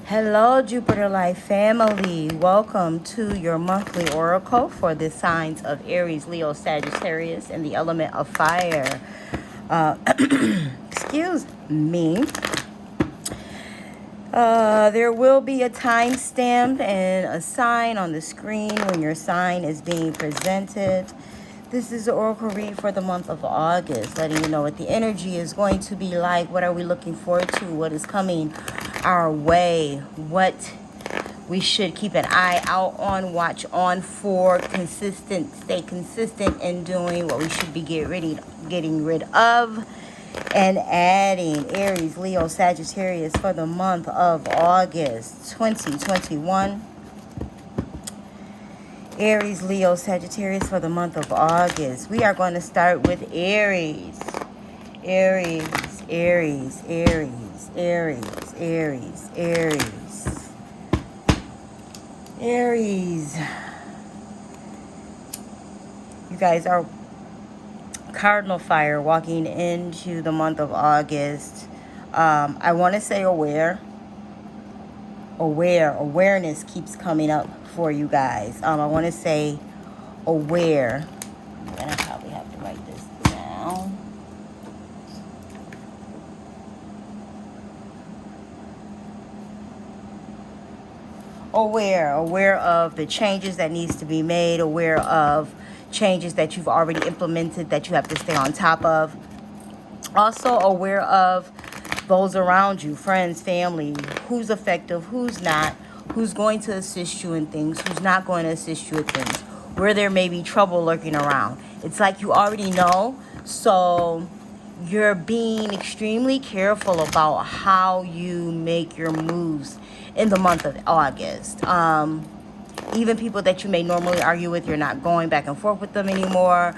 Hello, Jupiter Life family. Welcome to your monthly oracle for the signs of Aries, Leo, Sagittarius, and the element of fire. Excuse me. There will be a timestamp and a sign on the screen when your sign is being presented. This is the oracle read for the month of August, letting you know what the energy is going to be like. What are we looking forward to? What is coming our way? What we should keep an eye out on, watch on for, stay consistent in doing. What we should be getting rid of and adding. Aries, Leo, Sagittarius for the month of August 2021. Aries, Leo, Sagittarius for the month of August. We are going to start with Aries. Aries, Aries, Aries, Aries, Aries, Aries. Aries. You guys are cardinal fire walking into the month of August. I want to say awareness keeps coming up for you guys. I want to say aware. I'm gonna probably have to write this down. Aware of the changes that needs to be made, aware of changes that you've already implemented that you have to stay on top of. Also aware of those around you, friends, family, who's effective, who's not, who's going to assist you in things, who's not going to assist you in things, where there may be trouble lurking around. It's like you already know, so you're being extremely careful about how you make your moves in the month of August. Even people that you may normally argue with, you're not going back and forth with them anymore.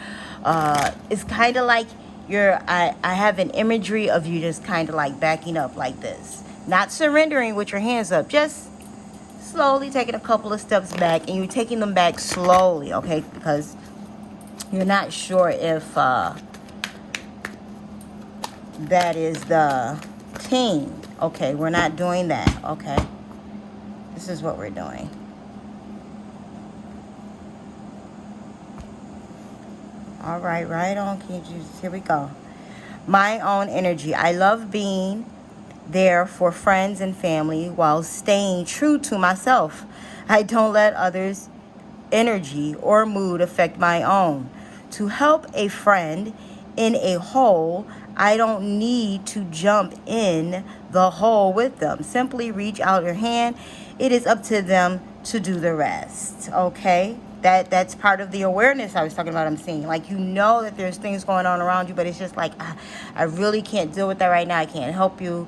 It's kind of like I have an imagery of you just kind of like backing up like this. Not surrendering with your hands up, just slowly taking a couple of steps back, and you're taking them back slowly, okay? Because you're not sure if that is the team. Okay, we're not doing that, okay? This is what we're doing. All right, right on, King Jesus. Here we go. My own energy. I love being there for friends and family while staying true to myself. I don't let others' energy or mood affect my own. To help a friend in a hole, I don't need to jump in the hole with them. Simply reach out your hand. It is up to them to do the rest. Okay? That's part of the awareness I was talking about. I'm seeing, like, you know that there's things going on around you, but it's just like, I really can't deal with that right now. I can't help you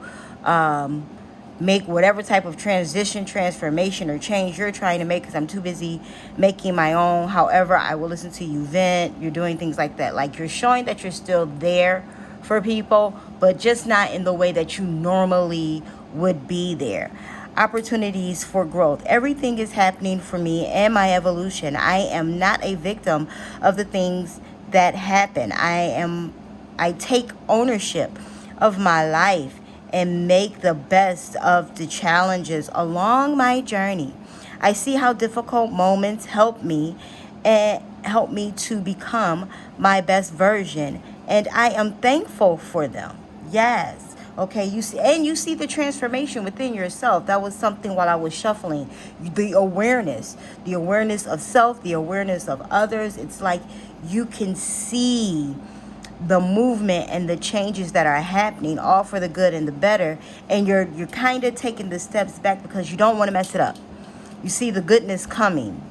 make whatever type of transformation, or change you're trying to make, because I'm too busy making my own. However, I will listen to you vent. You're doing things like that. Like, you're showing that you're still there for people, but just not in the way that you normally would be there. Opportunities for growth. Everything is happening for me and my evolution. I am not a victim of the things that happen. I take ownership of my life and make the best of the challenges along my journey. I see how difficult moments help me to become my best version, and I am thankful for them. Yes. Okay, you see the transformation within yourself. That was something while I was shuffling. The awareness of self, the awareness of others. It's like you can see the movement and the changes that are happening, all for the good and the better. And you're kind of taking the steps back because you don't want to mess it up. You see the goodness coming.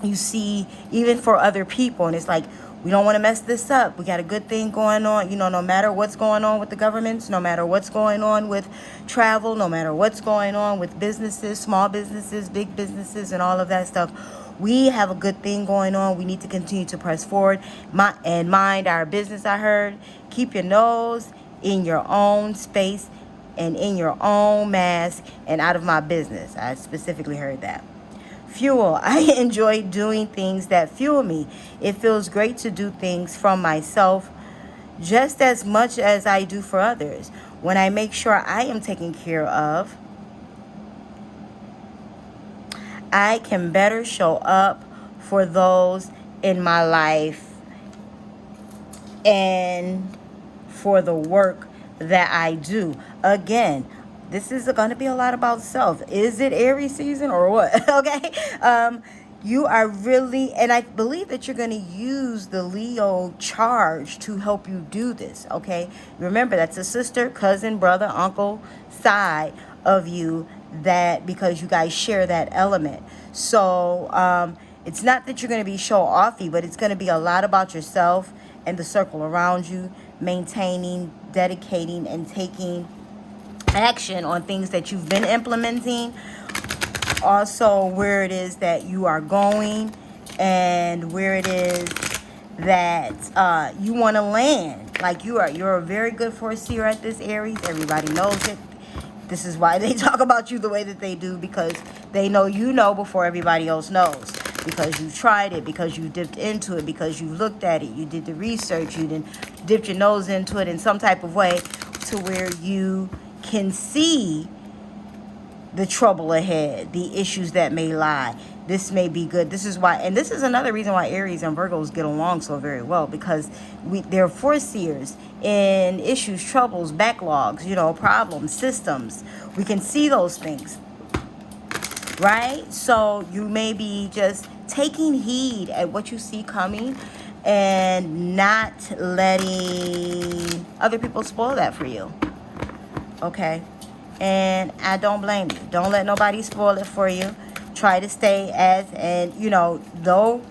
You see, even for other people, and it's like, we don't want to mess this up. We got a good thing going on. You know, no matter what's going on with the governments, no matter what's going on with travel, no matter what's going on with businesses, small businesses, big businesses, and all of that stuff, we have a good thing going on. We need to continue to press forward and mind our business. I heard, keep your nose in your own space and in your own mask and out of my business. I specifically heard that. Fuel. I enjoy doing things that fuel me. It feels great to do things from myself just as much as I do for others. When I make sure I am taken care of, I can better show up for those in my life and for the work that I do. Again, this is going to be a lot about self. Is it Aries season or what? Okay. You are really, and I believe that you're going to use the Leo charge to help you do this. Okay. Remember, that's a sister, cousin, brother, uncle side of you, that because you guys share that element. So it's not that you're going to be show offy, but it's going to be a lot about yourself and the circle around you, maintaining, dedicating, and taking action on things that you've been implementing. Also, where it is that you are going and where it is that you want to land. Like you're a very good foreseer at this, Aries. Everybody knows it. This is why they talk about you the way that they do, because they know you know before everybody else knows. Because you tried it, because you dipped into it, because you looked at it, you did the research, you then dipped your nose into it in some type of way to where you can see the trouble ahead, the issues that may lie. This may be good. This is why, and this is another reason why Aries and Virgos get along so very well, because they're foreseers in issues, troubles, backlogs, problems, systems. We can see those things, right? So you may be just taking heed at what you see coming and not letting other people spoil that for you. Okay? And I don't blame you. Don't let nobody spoil it for you. Try to stay though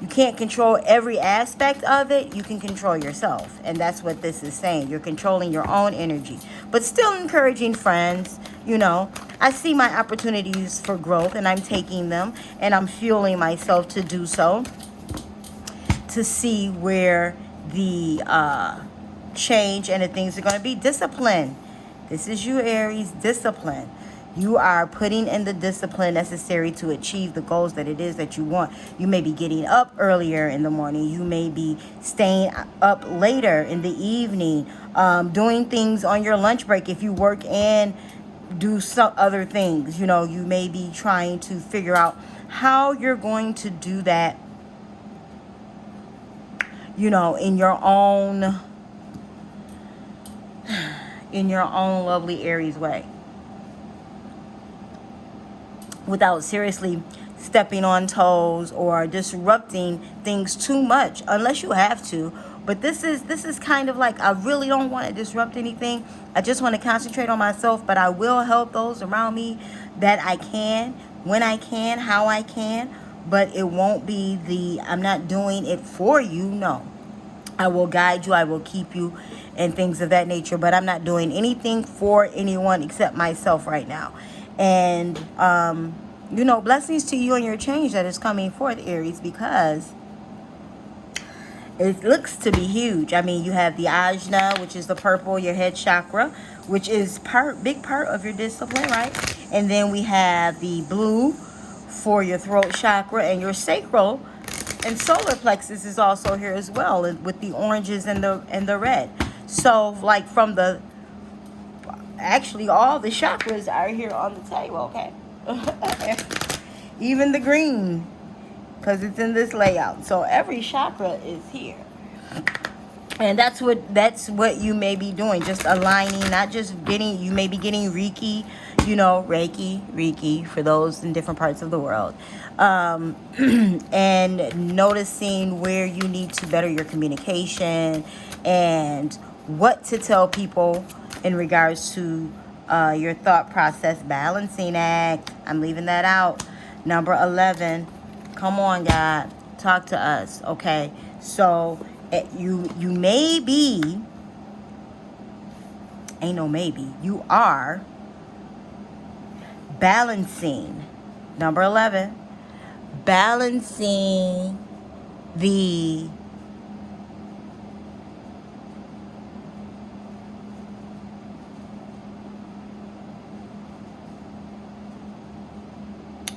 you can't control every aspect of it, you can control yourself. And that's what this is saying. You're controlling your own energy, but still encouraging friends. I see my opportunities for growth and I'm taking them and I'm fueling myself to do so, to see where the change and the things are going to be. Discipline. This is you, Aries. Discipline. You are putting in the discipline necessary to achieve the goals that it is that you want. You may be getting up earlier in the morning. You may be staying up later in the evening, doing things on your lunch break if you work and do some other things. You may be trying to figure out how you're going to do that, in your own lovely Aries way, without seriously stepping on toes or disrupting things too much, unless you have to. But this is kind of like, I really don't want to disrupt anything. I just want to concentrate on myself, but I will help those around me that I can, when I can, how I can. But it won't be I'm not doing it for you, no. I will guide you, I will keep you, and things of that nature. But I'm not doing anything for anyone except myself right now. And, blessings to you and your change that is coming forth, Aries, because it looks to be huge. I mean, you have the ajna, which is the purple, your head chakra, which is big part of your discipline, right? And then we have the blue for your throat chakra, and your sacral and solar plexus is also here as well, with the oranges and the red. So, like, actually all the chakras are here on the table, okay? Even the green, because it's in this layout. So every chakra is here. And that's what you may be doing, just aligning, not just you may be getting Reiki, Reiki for those in different parts of the world. And noticing where you need to better your communication and what to tell people in regards to your thought process. Balancing act. I'm leaving that out. Number 11. Come on, God. Talk to us. Okay. So you may be, ain't no maybe, you are balancing. Number 11. Balancing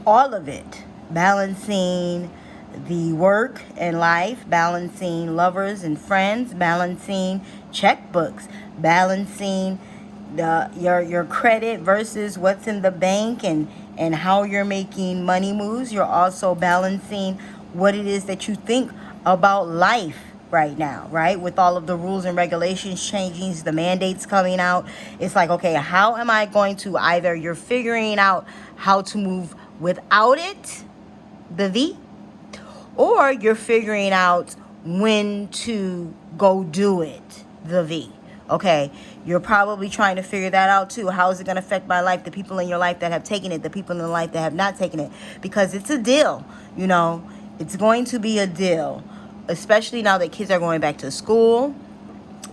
all of it. Balancing the work and life, balancing lovers and friends, balancing checkbooks, balancing your credit versus what's in the bank, and how you're making money moves. You're also balancing what it is that you think about life right now, right? With all of the rules and regulations changing, the mandates coming out, it's like, okay, how am I going to, either you're figuring out how to move without it, the V, or you're figuring out when to go do it, the V. Okay, you're probably trying to figure that out too. How is it going to affect my life, the people in your life that have taken it, the people in your life that have not taken it? Because it's a deal, you know, it's going to be a deal, especially now that kids are going back to school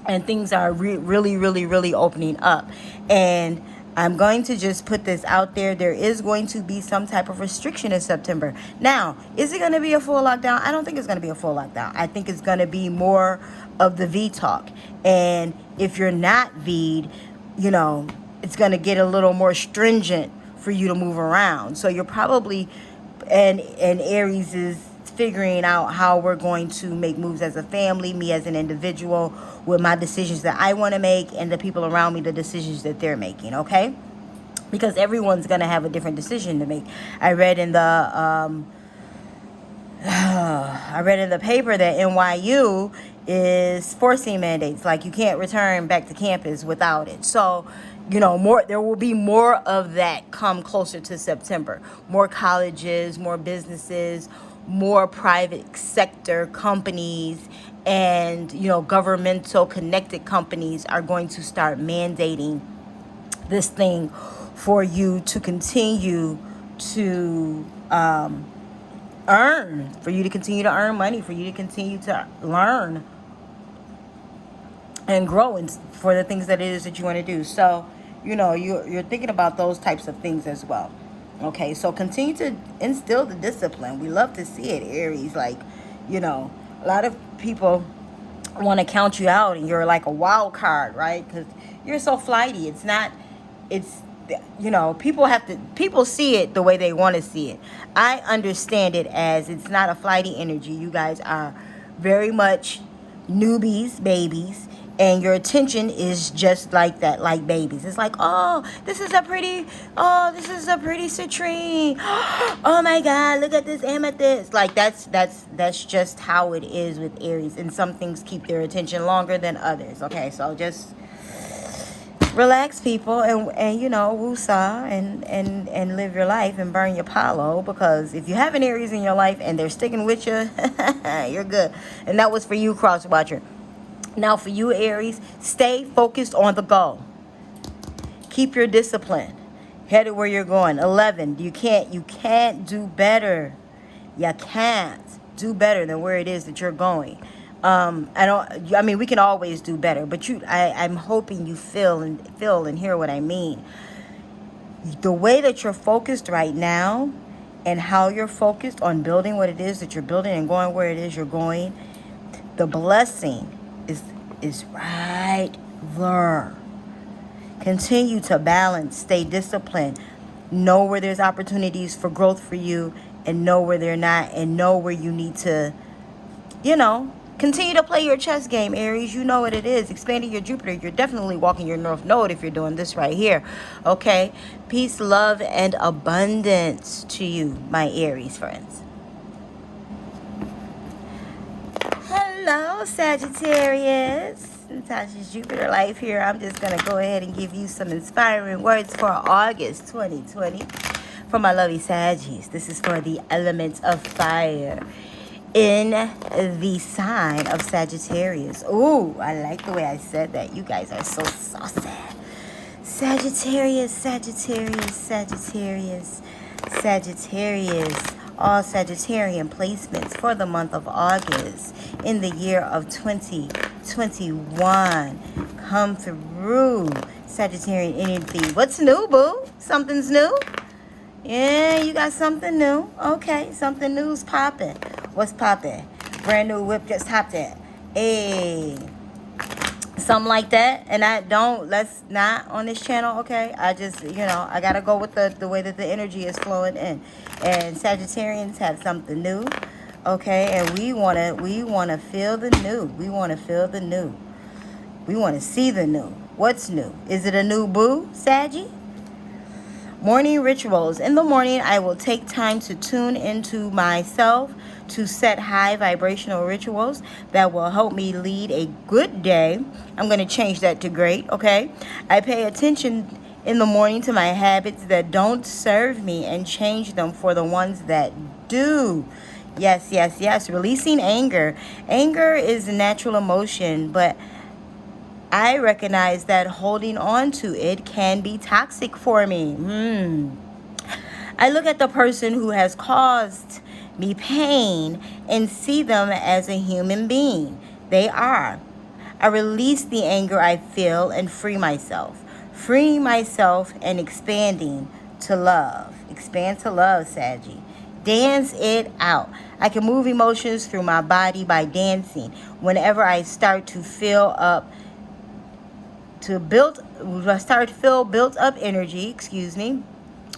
and things are really opening up. And I'm going to just put this out there. There is going to be some type of restriction in September. Now, is it going to be a full lockdown? I don't think it's going to be a full lockdown. I think it's going to be more of the V talk. And if you're not V'd, you know, it's going to get a little more stringent for you to move around. So you're probably, and Aries is figuring out how we're going to make moves as a family, me as an individual, with my decisions that I want to make, and the people around me, the decisions that they're making, okay? Because everyone's going to have a different decision to make. I read in the paper that NYU is forcing mandates, like you can't return back to campus without it. So, you know, there will be more of that come closer to September. More colleges, more businesses, more private sector companies, and, you know, governmental connected companies are going to start mandating this thing for you to continue to earn, for you to continue to earn money, for you to continue to learn and grow, and for the things that it is that you want to do. So, you know, you're thinking about those types of things as well. Okay, so continue to instill the discipline. We love to see it, Aries. Like, you know, a lot of people want to count you out and you're like a wild card, right? Because you're so flighty. It's, you know, people see it the way they want to see it. I understand it as it's not a flighty energy. You guys are very much newbies, babies. And your attention is just like that, like babies. It's like, oh, this is a pretty citrine. Oh my God, look at this amethyst. Like that's just how it is with Aries. And some things keep their attention longer than others. Okay, so just relax, people, and you know, woosah and live your life and burn your palo. Because if you have an Aries in your life and they're sticking with you, you're good. And that was for you, cross watcher. Now for you, Aries, stay focused on the goal. Keep your discipline. Headed where you're going. 11, you can't do better. You can't do better than where it is that you're going. I mean, we can always do better, but I'm hoping you feel and hear what I mean. The way that you're focused right now and how you're focused on building what it is that you're building and going where it is you're going, the blessing is right there. Continue to balance, stay disciplined, know where there's opportunities for growth for you, and know where they're not, and know where you need to, you know, continue to play your chess game, Aries. You know what it is. Expanding your Jupiter. You're definitely walking your North Node if you're doing this right here. Okay? Peace, love, and abundance to you, my Aries friends. Hello, Sagittarius. Natasha's Jupiter Life here. I'm just going to go ahead and give you some inspiring words for August 2020 for my lovely Saggies. This is for the elements of fire in the sign of Sagittarius. Ooh, I like the way I said that. You guys are so saucy. Sagittarius, Sagittarius, Sagittarius, Sagittarius. All Sagittarian placements for the month of August in the year of 2021 come through. Sagittarian energy. What's new, boo? Something's new? Yeah, you got something new. Okay, something new's popping. What's popping? Brand new whip just hopped in. Hey, something like that. And let's not on this channel, okay? I just, you know, I gotta go with the way that the energy is flowing in. And Sagittarians have something new, okay? And we wanna feel the new. We wanna feel the new. We wanna see the new. What's new? Is it a new boo, Saggy? Morning rituals. In the morning, I will take time to tune into myself to set high vibrational rituals that will help me lead a good day. I'm going to change that to great, okay? I pay attention in the morning to my habits that don't serve me and change them for the ones that do. Yes, yes, yes. Releasing anger. Anger is a natural emotion, but I recognize that holding on to it can be toxic for me. I look at the person who has caused me pain and see them as a human being. They are. I release the anger I feel and free myself. Freeing myself and expanding to love. Expand to love, Saggy. Dance it out. I can move emotions through my body by dancing. Whenever I start to feel built up energy,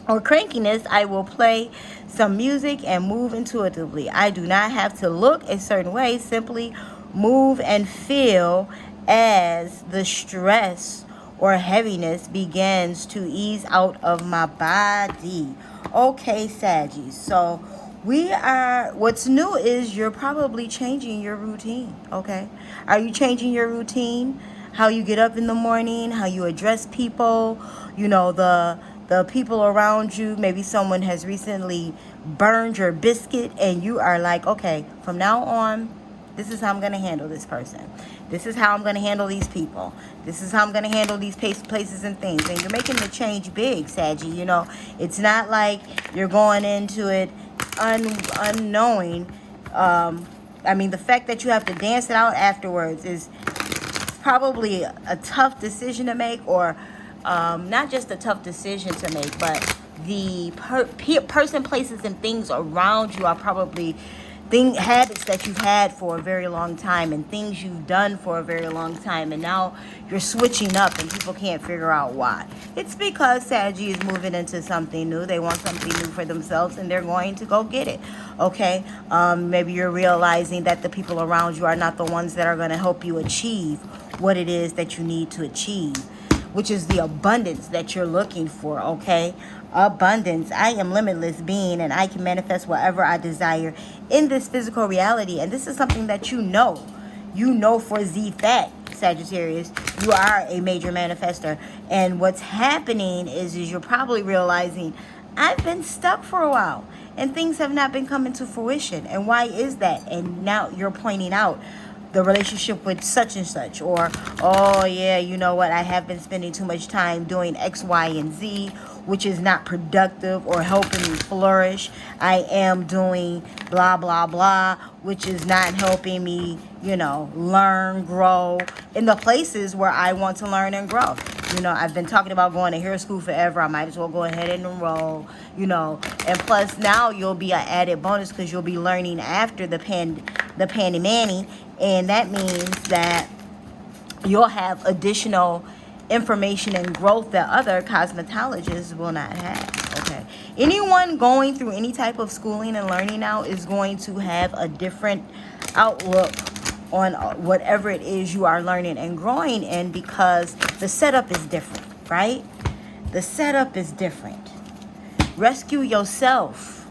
or crankiness, I will play some music and move intuitively. I do not have to look a certain way, simply move and feel as the stress or heaviness begins to ease out of my body. Okay, Saggies. So what's new is you're probably changing your routine, okay? Are you changing your routine? How you get up in the morning, how you address people, the people around you. Maybe someone has recently burned your biscuit and you are like, okay, from now on, this is how I'm going to handle this person. This is how I'm going to handle these people. This is how I'm going to handle these places and things. And you're making the change big, Saggy. It's not like you're going into it unknowing. The fact that you have to dance it out afterwards is probably a tough decision to make, or not just a tough decision to make, but the person, places, and things around you are probably habits that you've had for a very long time and things you've done for a very long time, and now you're switching up and people can't figure out why. It's because Saggy is moving into something new. They want something new for themselves and they're going to go get it. Okay, maybe you're realizing that the people around you are not the ones that are going to help you achieve what it is that you need to achieve, which is the abundance that you're looking for. Okay, abundance. I am limitless being and I can manifest whatever I desire in this physical reality. And this is something that you know for Z fact, Sagittarius. You are a major manifester. And what's happening is you're probably realizing, I've been stuck for a while and things have not been coming to fruition. And why is that? And now you're pointing out the relationship with such and such, or, oh yeah, you know what, I have been spending too much time doing X, Y, and Z, which is not productive or helping me flourish. I am doing blah, blah, blah, which is not helping me, learn, grow in the places where I want to learn and grow. I've been talking about going to hair school forever. I might as well go ahead and enroll, and plus now you'll be an added bonus because you'll be learning after the panty manny, and that means that you'll have additional information and growth that other cosmetologists will not have. Okay, anyone going through any type of schooling and learning now is going to have a different outlook on whatever it is you are learning and growing in, because the setup is different, right? The setup is different. Rescue yourself.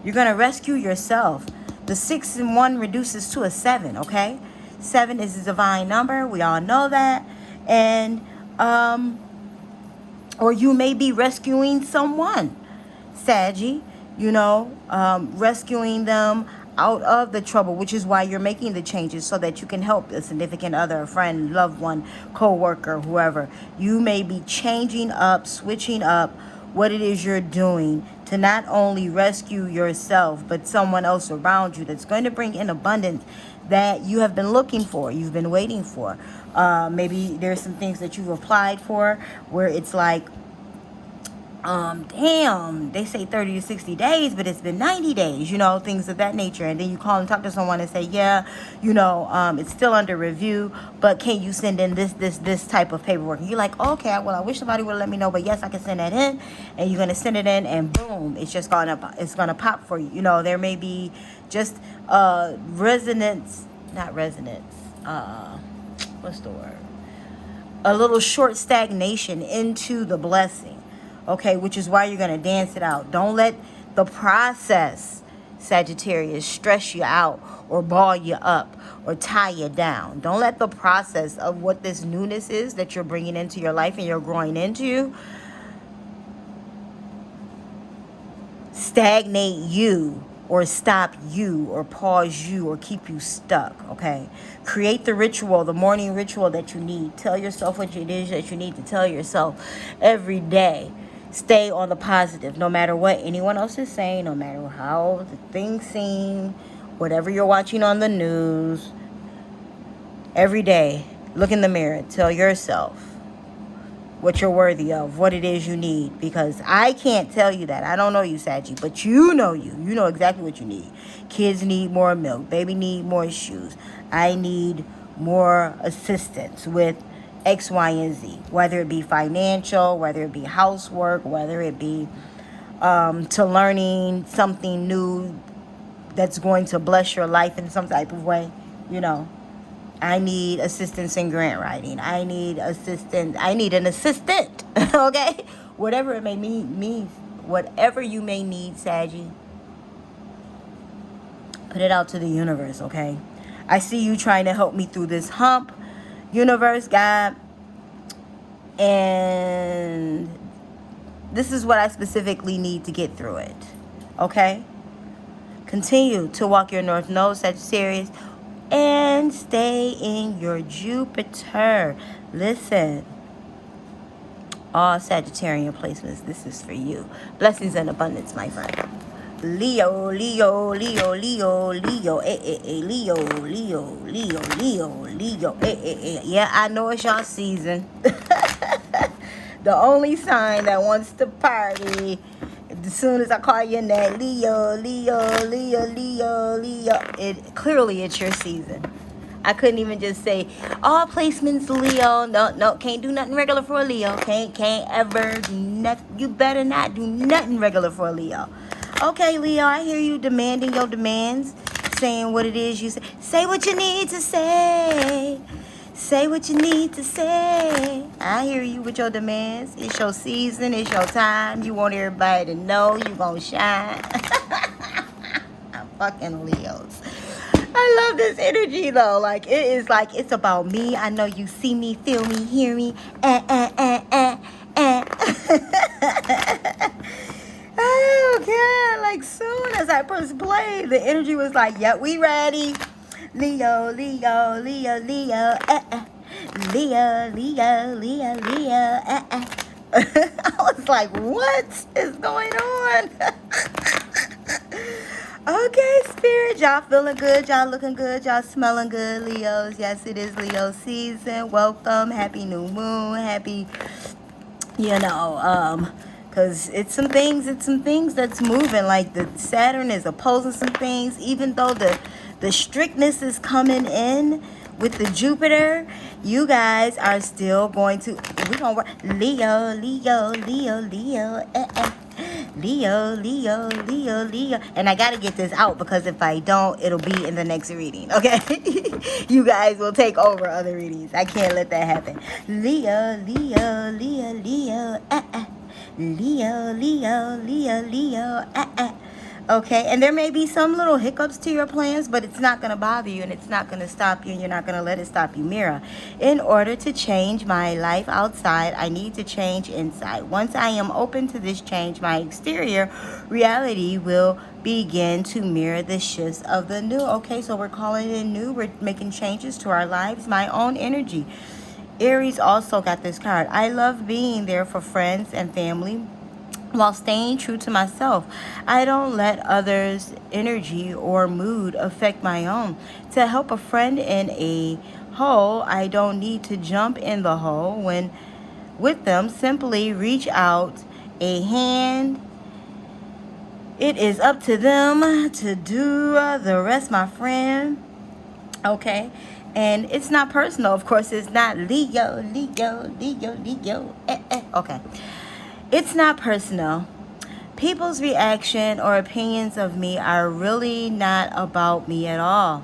You're going to rescue yourself. The 6 and 1 reduces to a 7, okay? 7 is a divine number. We all know that. And, or you may be rescuing someone, Saggy, rescuing them out of the trouble, which is why you're making the changes, so that you can help a significant other, a friend, loved one, co-worker, whoever. You may be changing up, switching up what it is you're doing to not only rescue yourself, but someone else around you that's going to bring in abundance that you have been looking for, you've been waiting for. Maybe there's some things that you've applied for where it's like, damn, they say 30 to 60 days, but it's been 90 days, things of that nature. And then you call and talk to someone and say, yeah, it's still under review, but can you send in this type of paperwork? And you're like, okay, well, I wish somebody would let me know, but yes, I can send that in. And you're going to send it in and boom, it's going to pop for you. There may be just, what's the word? a little short stagnation into the blessing, okay, which is why you're going to dance it out. Don't let the process, Sagittarius, stress you out or ball you up or tie you down. Don't let the process of what this newness is that you're bringing into your life and you're growing into stagnate you or stop you or pause you or keep you stuck, okay? Create the ritual, the morning ritual that you need. Tell yourself what it is that you need to tell yourself every day. Stay on the positive, no matter what anyone else is saying, no matter how the things seem, whatever you're watching on the news. Every day, look in the mirror. Tell yourself what you're worthy of, what it is you need, because I can't tell you that. I don't know you, Saggy, but you know you. You know exactly what you need. Kids need more milk. Baby need more shoes. I need more assistance with X, Y, and Z, whether it be financial, whether it be housework, whether it be to learning something new that's going to bless your life in some type of way, you know. I need assistance in grant writing. I need an assistant, okay? Whatever it may mean, whatever you may need, Saggy, put it out to the universe, okay? I see you trying to help me through this hump, universe, God, and this is what I specifically need to get through it, okay? Continue to walk your north node, Sagittarius, and stay in your Jupiter. Listen, all Sagittarian placements, this is for you. Blessings and abundance, my friend. Leo, Leo, Leo, Leo, Leo, Leo, Leo, Leo, Leo, Leo, Yeah, I know it's y'all season. The only sign that wants to party, as soon as I call your name, Leo, Leo, Leo, Leo, Leo, clearly it's your season. I couldn't even just say all placements Leo. No, can't do nothing regular for a Leo. Can't ever do nothing. You better not do nothing regular for a Leo. Okay, Leo, I hear you demanding your demands, saying what it is you say. Say what you need to say. Say what you need to say. I hear you with your demands. It's your season. It's your time. You want everybody to know you gonna shine. I'm fucking Leos. I love this energy though. Like it is like it's about me. I know you see me, feel me, hear me. Oh God! Like soon as I press play, the energy was like, "Yep, we ready." Leo, Leo, Leo, Leo, Leo, Leo, Leo, Leo, I was like, what is going on? Okay, Spirit, y'all feeling good, y'all looking good, y'all smelling good, Leos. Yes, it is Leo season. Welcome, happy new moon, happy, because it's some things that's moving. Like the Saturn is opposing some things, even though the strictness is coming in with the Jupiter. You guys are still going to, we're going to work. Leo, Leo, Leo, Leo, Leo, Leo, Leo, Leo. And I got to get this out because if I don't, it'll be in the next reading, okay? You guys will take over other readings. I can't let that happen. Leo, Leo, Leo, Leo, Leo, Leo, Leo, Leo, Okay, and there may be some little hiccups to your plans, but it's not going to bother you and it's not going to stop you and you're not going to let it stop you. Mira, in order to change my life outside, I need to change inside. Once I am open to this change, my exterior reality will begin to mirror the shifts of the new. Okay, so we're calling it new. We're making changes to our lives, my own energy. Aries also got this card. I love being there for friends and family while staying true to myself. I don't let others' energy or mood affect my own. To help a friend in a hole, I don't need to jump in the hole. When with them, simply reach out a hand. It is up to them to do the rest, my friend. Okay? And it's not personal. Of course, it's not Leo, Leo, Leo, Leo. Okay. It's not personal. People's reaction or opinions of me are really not about me at all.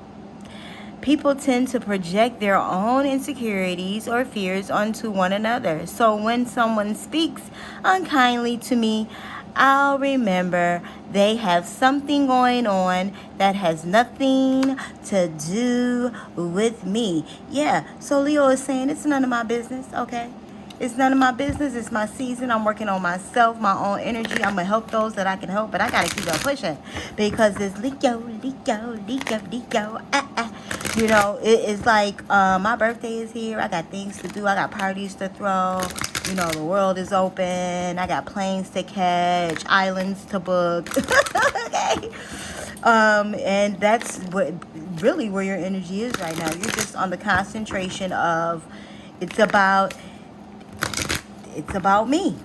People tend to project their own insecurities or fears onto one another. So when someone speaks unkindly to me, I'll remember they have something going on that has nothing to do with me. Yeah, so Leo is saying it's none of my business, okay? It's none of my business. It's my season. I'm working on myself, my own energy. I'm going to help those that I can help, but I got to keep on pushing because it's Leo. You know, it's like my birthday is here. I got things to do. I got parties to throw. You know, the world is open. I got planes to catch, islands to book. Okay. And that's really where your energy is right now. You're just on the concentration of it's about me.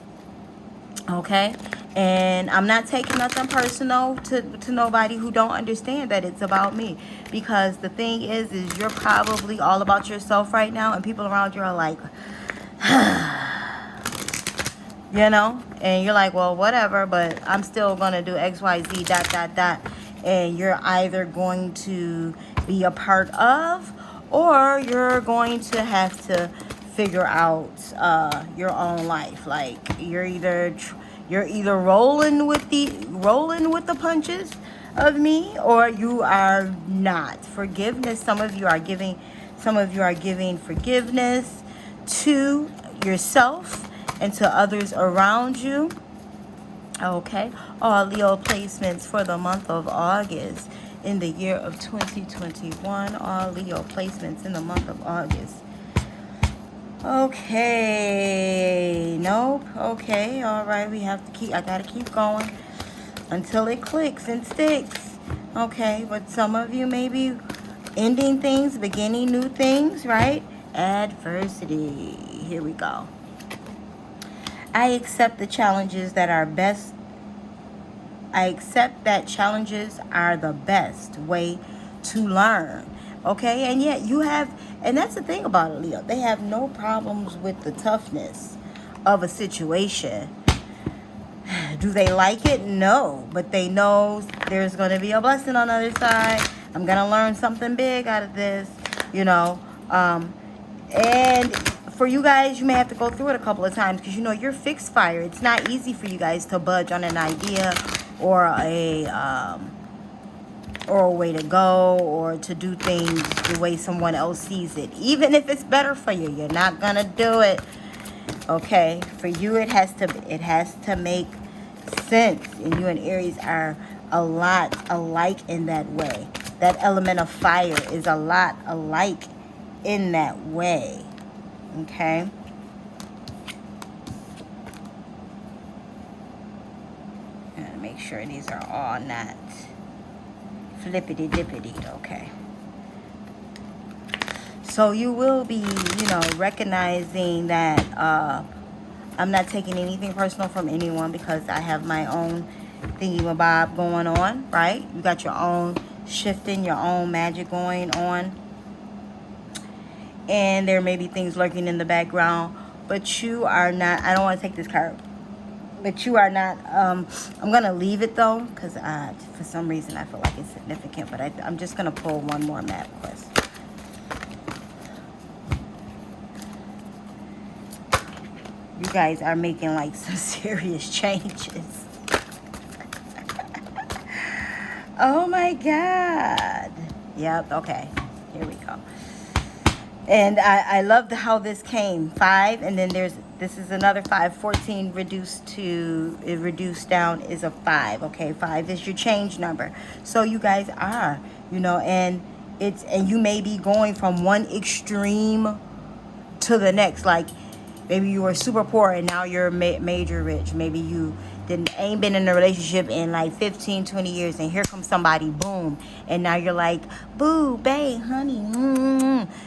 Okay? And I'm not taking nothing personal to nobody who don't understand that it's about me. Because the thing is you're probably all about yourself right now, and people around you are like, you know? And you're like, well, whatever, but I'm still going to do X, Y, Z, ... And you're either going to be a part of, or you're going to have to figure out your own life. Like you're either rolling with the punches of me, or you are not. Forgiveness. Some of you are giving forgiveness to yourself and to others around you. Okay, all Leo placements for the month of August in the year of 2021. All Leo placements in the month of August. Okay, nope. Okay, all right. I gotta keep going until it clicks and sticks. Okay, but some of you may be ending things, beginning new things, right? Adversity. Here we go. I accept that challenges are the best way to learn. Okay, and yet and that's the thing about it, Leo. They have no problems with the toughness of a situation. Do they like it? No, but they know there's going to be a blessing on the other side. I'm going to learn something big out of this, you know. And for you guys, you may have to go through it a couple of times because, you know, you're fixed fire. It's not easy for you guys to budge on an idea or a way to go, or to do things the way someone else sees it. Even if it's better for you, you're not gonna do it. Okay, for you it has to make sense, and you and Aries are a lot alike in that way. That element of fire is a lot alike in that way. Okay. And make sure these are all not flippity dippity. Okay. So you will be, you know, recognizing that I'm not taking anything personal from anyone because I have my own thingy-mabob going on, right? You got your own shifting, your own magic going on. And there may be things lurking in the background, but you are not, I don't want to take this card, but you are not, I'm going to leave it though, because for some reason I feel like it's significant, but I'm just going to pull one more map quest. You guys are making like some serious changes. Oh my God. Yep, okay, here we go. And I love how this came. 5, and then this is another 5. 14 reduced down is a 5. Okay, 5 is your change number. So you guys are, you know, and you may be going from one extreme to the next. Like maybe you were super poor and now you're major rich. Maybe you ain't been in a relationship in like 15, 20 years, and here comes somebody, boom, and now you're like, boo, babe, honey,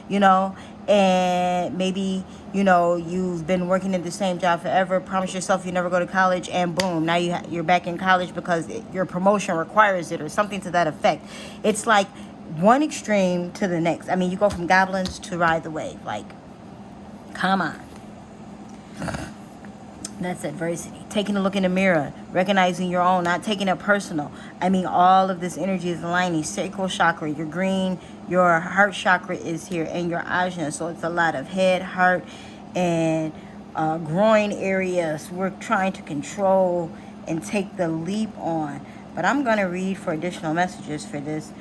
you know. And maybe, you know, you've been working in the same job forever, promise yourself you never go to college, and boom, now you're back in college because your promotion requires it, or something to that effect. It's like one extreme to the next. I mean, you go from goblins to ride the wave. Like, come on. That's adversity. Taking a look in the mirror, recognizing your own, not taking it personal. I mean, all of this energy is aligning. Sacral chakra, your green, your heart chakra is here, and your ajna. So it's a lot of head, heart, and groin areas. We're trying to control and take the leap on. But I'm going to read for additional messages for this,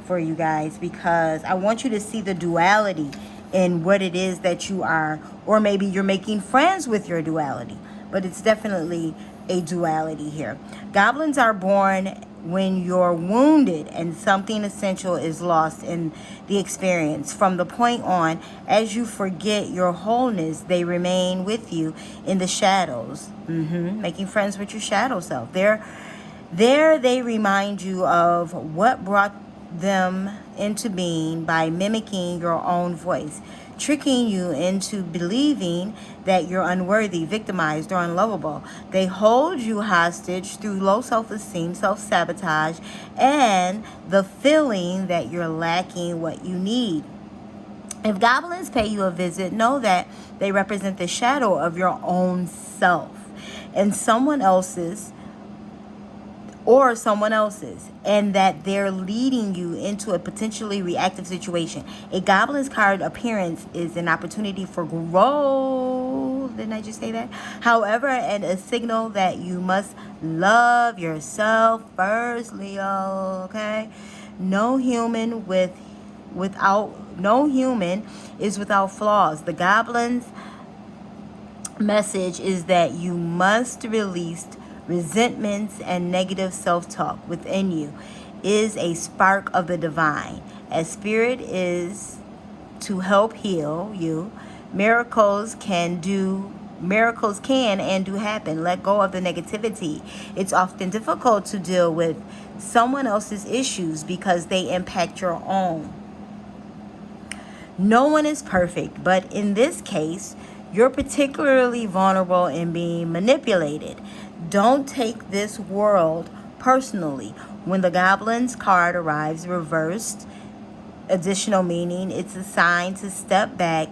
for you guys, because I want you to see the duality in what it is that you are, or maybe you're making friends with your duality, but it's definitely a duality here. Goblins are born when you're wounded and something essential is lost in the experience. From the point on, as you forget your wholeness, they remain with you in the shadows. Making friends with your shadow self. There they remind you of what brought them into being by mimicking your own voice, tricking you into believing that you're unworthy, victimized, or unlovable. They hold you hostage through low self-esteem, self-sabotage, and the feeling that you're lacking what you need. If goblins pay you a visit, know that they represent the shadow of your own self and someone else's, and that they're leading you into a potentially reactive situation. A goblin's card appearance is an opportunity for growth. Didn't I just say that? However, and a signal that you must love yourself first, Leo. Okay? No human is without flaws. The goblin's message is that you must release resentments and negative self-talk within you is a spark of the divine. As spirit is to help heal you, miracles can and do happen. Let go of the negativity. It's often difficult to deal with someone else's issues because they impact your own. No one is perfect, but in this case, you're particularly vulnerable in being manipulated. Don't take this world personally. When the Goblin's card arrives reversed, additional meaning, it's a sign to step back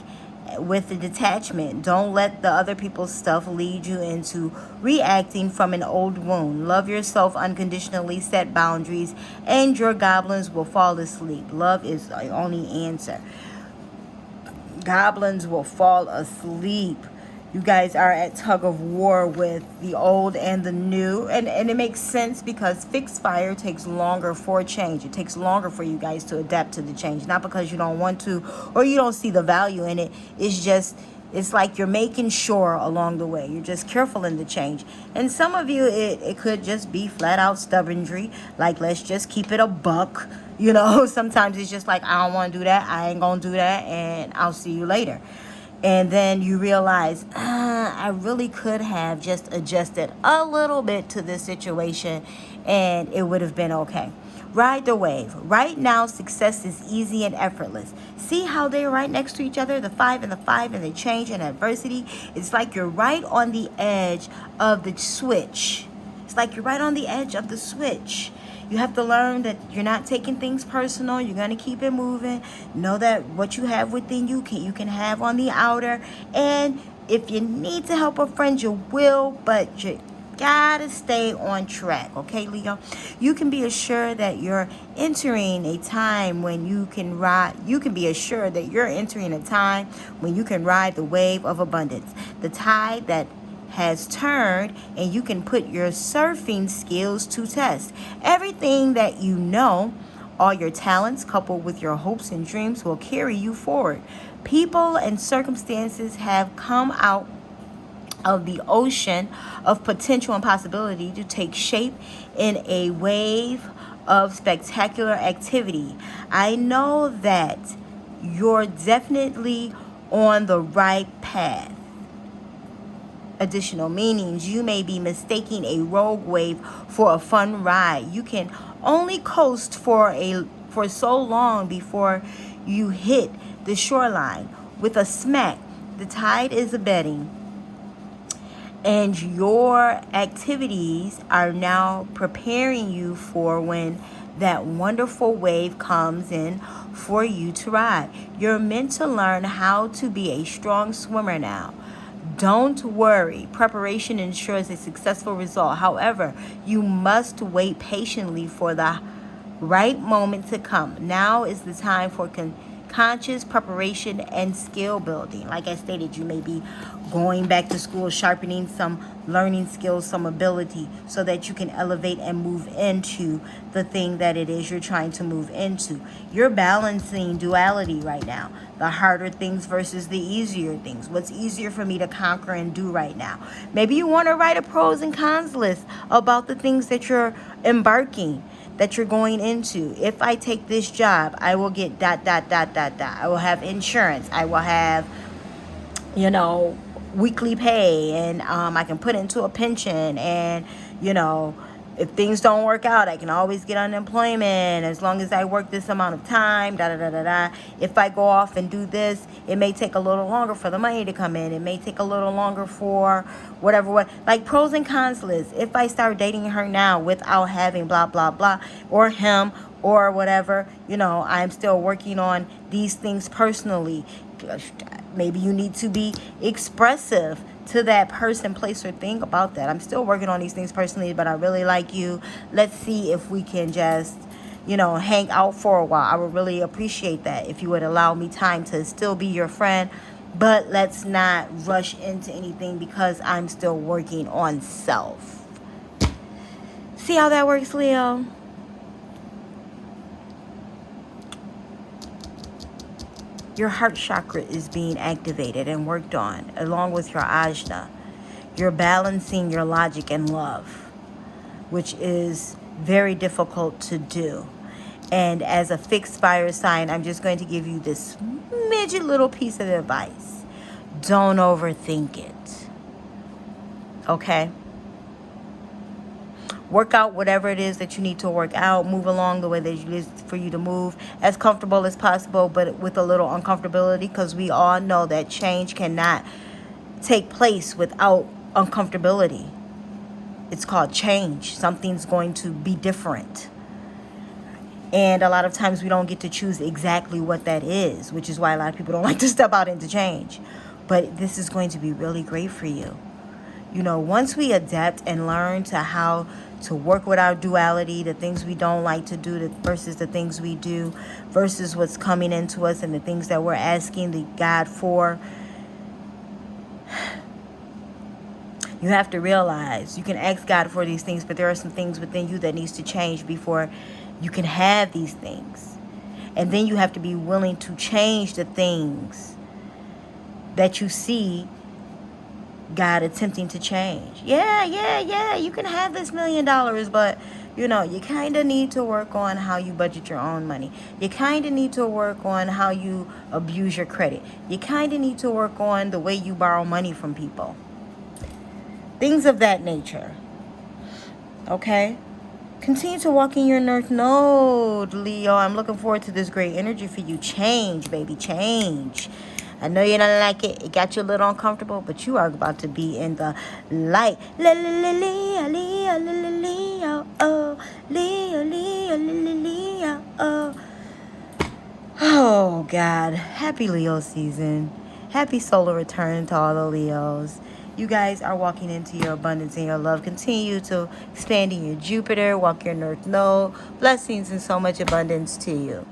with the detachment. Don't let the other people's stuff lead you into reacting from an old wound. Love yourself unconditionally, set boundaries, and your goblins will fall asleep. Love is the only answer. Goblins will fall asleep. You guys are at tug of war with the old and the new. And it makes sense because fixed fire takes longer for change. It takes longer for you guys to adapt to the change. Not because you don't want to or you don't see the value in it. It's like you're making sure along the way. You're just careful in the change. And some of you, it could just be flat out stubbornry. Like, let's just keep it a buck. You know, sometimes it's just like, I don't want to do that. I ain't going to do that. And I'll see you later. And then you realize, I really could have just adjusted a little bit to this situation and it would have been okay. Ride the wave. Right now, success is easy and effortless. See how they're right next to each other, the 5 and the 5 and the change and adversity. It's like you're right on the edge of the switch. It's like you're right on the edge of the switch. You have to learn that you're not taking things personal. You're going to keep it moving. Know that what you have within you can have on the outer. And if you need to help a friend, you will, but you gotta stay on track. Okay, Leo? You can be assured that you're entering a time when you can ride. You can be assured that you're entering a time when you can ride the wave of abundance. The tide that has turned, and you can put your surfing skills to test. Everything that you know, all your talents coupled with your hopes and dreams will carry you forward. People and circumstances have come out of the ocean of potential and possibility to take shape in a wave of spectacular activity. I know that you're definitely on the right path. Additional meanings. You may be mistaking a rogue wave for a fun ride. You can only coast for so long before you hit the shoreline with a smack. The tide is abating, and your activities are now preparing you for when that wonderful wave comes in for you to ride. You're meant to learn how to be a strong swimmer now. Don't worry. Preparation ensures a successful result. However, you must wait patiently for the right moment to come. Now is the time for conscious preparation and skill building. Like I stated, you may be going back to school, sharpening some learning skills, some ability, so that you can elevate and move into the thing that it is you're trying to move into. You're balancing duality right now. The harder things versus the easier things. What's easier for me to conquer and do right now? Maybe you want to write a pros and cons list about the things that you're embarking, that you're going into. If I take this job, I will get ... I will have insurance. I will have, weekly pay, and I can put into a pension, and if things don't work out, I can always get unemployment as long as I work this amount of time, If I go off and do this, it may take a little longer for the money to come in. It may take a little longer for whatever. Like pros and cons list. If I start dating her now without having blah, blah, blah, or him, or whatever, I'm still working on these things personally. Maybe you need to be expressive to that person, place, or thing about that. I'm still working on these things personally, but I really like you. Let's see if we can just, hang out for a while. I would really appreciate that if you would allow me time to still be your friend, but let's not rush into anything because I'm still working on self. See how that works, Leo? Your heart chakra is being activated and worked on, along with your ajna. You're balancing your logic and love, which is very difficult to do. And as a fixed fire sign, I'm just going to give you this midget little piece of advice. Don't overthink it. Okay? Work out whatever it is that you need to work out. Move along the way that it is for you to move, as comfortable as possible, but with a little uncomfortability, because we all know that change cannot take place without uncomfortability. It's called change. Something's going to be different. And a lot of times we don't get to choose exactly what that is, which is why a lot of people don't like to step out into change. But this is going to be really great for you. Once we adapt and learn to how to work with our duality, the things we don't like to do versus the things we do, versus what's coming into us and the things that we're asking the God for, you have to realize you can ask God for these things, but there are some things within you that needs to change before you can have these things. And then you have to be willing to change the things that you see God attempting to change. Yeah, you can have this $1 million, but you kind of need to work on how you budget your own money. You kind of need to work on how you abuse your credit. You kind of need to work on the way you borrow money from people. Things of that nature. Okay? Continue to walk in your North Node, Leo. I'm looking forward to this great energy for you. Change, baby, change. I know you don't like it. It got you a little uncomfortable, but you are about to be in the light. Leo, oh. Leo, oh. Oh, God. Happy Leo season. Happy solar return to all the Leos. You guys are walking into your abundance and your love. Continue to expand in your Jupiter. Walk your North Node. Blessings and so much abundance to you.